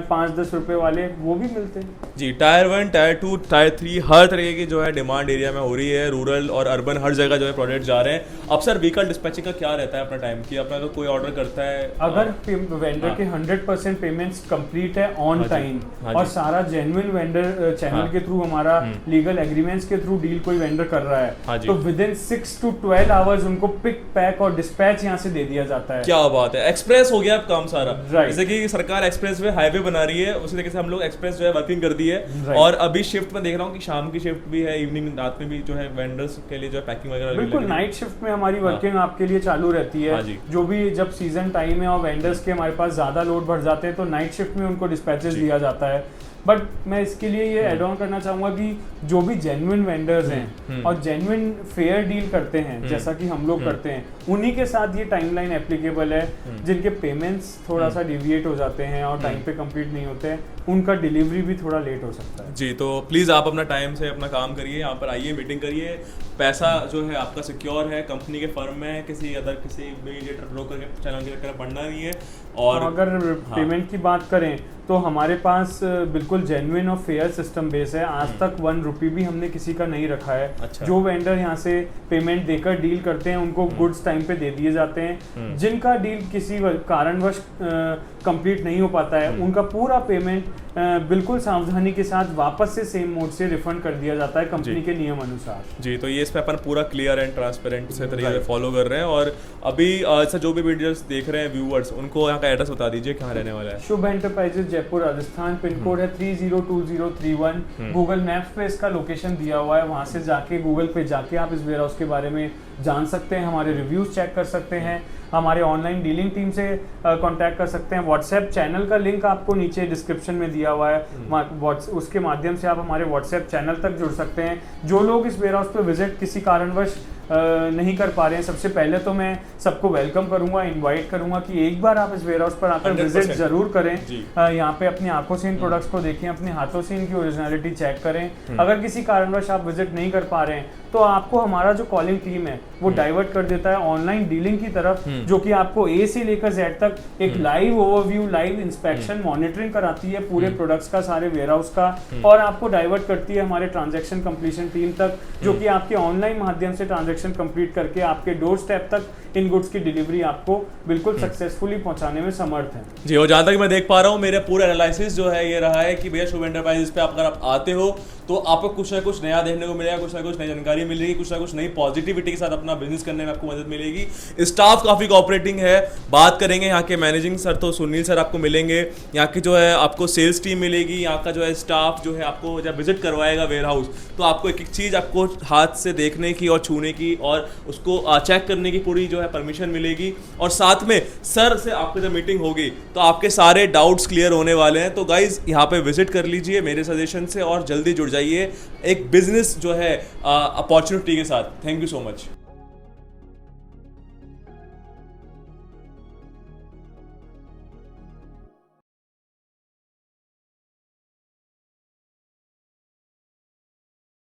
5-10 रुपए वाले वो भी मिलते हैं जी। टायर 1, टायर 2, टायर 3 हर तरह की जो है डिमांड एरिया में हो रही है। रूरल और अर्बन हर जगह जो है प्रोडक्ट जा रहे हैं। अब सर व्हीकल डिस्पैचिंग का क्या रहता है अपना टाइम की? अपना तो कोई ऑर्डर करता है, अगर वेंडर के 100% पेमेंट्स कंप्लीट है ऑन टाइम और सारा जेन्युइन वेंडर चैनल के थ्रू, हमारा लीगल एग्रीमेंट्स के थ्रू डील कोई वेंडर कर रहा है, तो विद इन 6 to 12 आवर्स उनको पिक, पैक और डिस्पैच यहाँ से दे दिया जाता है। क्या बात है, एक्सप्रेस हो गया अब काम सारा। जैसे कि सरकार एक्सप्रेस वे हाईवे बना रही है, उसी तरीके से हम लोग एक्सप्रेस जो है वर्किंग कर दी है। और अभी शिफ्ट में देख रहा हूँ कि शाम की शिफ्ट भी है, इवनिंग रात में भी जो है वेंडर्स के लिए जो है पैकिंग वगैरह। बिल्कुल, नाइट शिफ्ट में हमारी वर्किंग आपके लिए चालू रहती है। जो भी जब सीजन टाइम है और वेंडर्स के हमारे पास ज्यादा लोड बढ़ जाते हैं तो नाइट शिफ्ट में उनको डिस्पैचेस दिया जाता है। बट मैं इसके लिए ये एड ऑन करना चाहूंगा कि जो भी जेन्युइन वेंडर्स हैं और जेन्युइन फेयर डील करते हैं जैसा कि हम लोग करते हैं, उन्हीं के साथ ये टाइमलाइन एप्लीकेबल है। जिनके पेमेंट्स थोड़ा सा डिविएट हो जाते हैं और टाइम पे कंप्लीट नहीं होते हैं, उनका डिलीवरी भी थोड़ा लेट हो सकता है जी। तो प्लीज़ आप अपना टाइम से अपना काम करिए, यहाँ पर आइए, मीटिंग करिए। पैसा जो है आपका सिक्योर है, कंपनी के फर्म में, किसी मीडिएटर ब्रोकर के चैनल के चक्कर पड़ना नहीं है। और अगर पेमेंट की बात करें तो हमारे पास बिल्कुल जेन्युइन और फेयर सिस्टम बेस है। आज तक 1 रुपये भी हमने किसी का नहीं रखा है। अच्छा। जो वेंडर यहाँ से पेमेंट देकर डील करते हैं उनको गुड्स टाइम पे दे दिए जाते हैं। जिनका डील किसी कारणवश कंप्लीट नहीं हो पाता है, उनका पूरा पेमेंट बिल्कुल सावधानी के साथ वापस से सेम मोड से रिफंड कर दिया जाता है कंपनी के नियम अनुसार जी। तो ये इस पे अपन पूरा क्लियर एंड ट्रांसपेरेंट से तरीके से फॉलो कर रहे हैं। और अभी ऐसा जो भी वीडियोस देख रहे हैं व्यूअर्स, उनको यहाँ का एड्रेस बता दीजिए, कहाँ रहने वाला है? Shubh enterprises, Jaipur, Rajasthan. Pin code है 302031। गूगल मैप्स पे इसका लोकेशन दिया हुआ है, वहां से जाके गूगल पे जाके आप इस वेयर हाउस के बारे में जान सकते हैं, हमारे रिव्यूज चेक कर सकते हैं, हमारे ऑनलाइन डीलिंग टीम से कांटेक्ट कर सकते हैं। व्हाट्सएप चैनल का लिंक आपको नीचे डिस्क्रिप्शन में दिया हुआ है, उसके माध्यम से आप हमारे व्हाट्सएप चैनल तक जुड़ सकते हैं। जो लोग इस वेयर हाउस पे विजिट किसी कारणवश नहीं कर पा रहे हैं, सबसे पहले तो मैं सबको वेलकम करूंगा, इनवाइट करूंगा कि एक बार आप इस वेयर हाउस पर आकर विजिट जरूर करें। यहाँ पे अपनी आंखों से इन प्रोडक्ट्स को देखें, अपने हाथों से इनकी ओरिजिनलिटी चेक करें। अगर किसी कारणवश आप विजिट नहीं कर पा रहे हैं तो आपको हमारा जो कॉलिंग टीम है वो डाइवर्ट कर देता है ऑनलाइन डीलिंग की तरफ, जो कि आपको ए से लेकर जेड तक एक live overview, live inspection, monitoring कराती है पूरे प्रोडक्ट्स का, सारे वेयर हाउस का, और आपको डाइवर्ट करती है हमारे ट्रांजैक्शन कंप्लीशन टीम तक, जो कि आपके ऑनलाइन माध्यम से ट्रांजैक्शन कंप्लीट करके आपके डोर स्टेप तक इन गुड्स की डिलीवरी आपको बिल्कुल सक्सेसफुली पहुंचाने में समर्थ है जी। और जहां तक मैं देख पा रहा हूं, मेरे पूरा एनालिसिस जो है ये रहा है कि भैया शुभ एंटरप्राइजेस पे अगर आप आते हो तो आपको कुछ ना कुछ नया देखने को मिलेगा, कुछ ना कुछ नई जानकारी मिलेगी, कुछ ना कुछ नई पॉजिटिविटी के साथ अपना बिजनेस करने में आपको मदद मिलेगी। स्टाफ काफ़ी कोऑपरेटिंग है। बात करेंगे यहाँ के मैनेजिंग सर, तो सुनील सर आपको मिलेंगे, यहाँ की जो है आपको सेल्स टीम मिलेगी, यहाँ का जो है स्टाफ जो है आपको जब विजिट करवाएगा वेयर हाउस तो आपको एक एक चीज़ आपको हाथ से देखने की और छूने की और उसको चेक करने की पूरी जो है परमिशन मिलेगी। और साथ में सर से आपकी जब मीटिंग होगी तो आपके सारे डाउट्स क्लियर होने वाले हैं। तो गाइज यहाँ पे विजिट कर लीजिए मेरे सजेशन से और जल्दी जुड़ जाइए एक बिजनेस जो है अपॉर्चुनिटी के साथ। Thank you so much.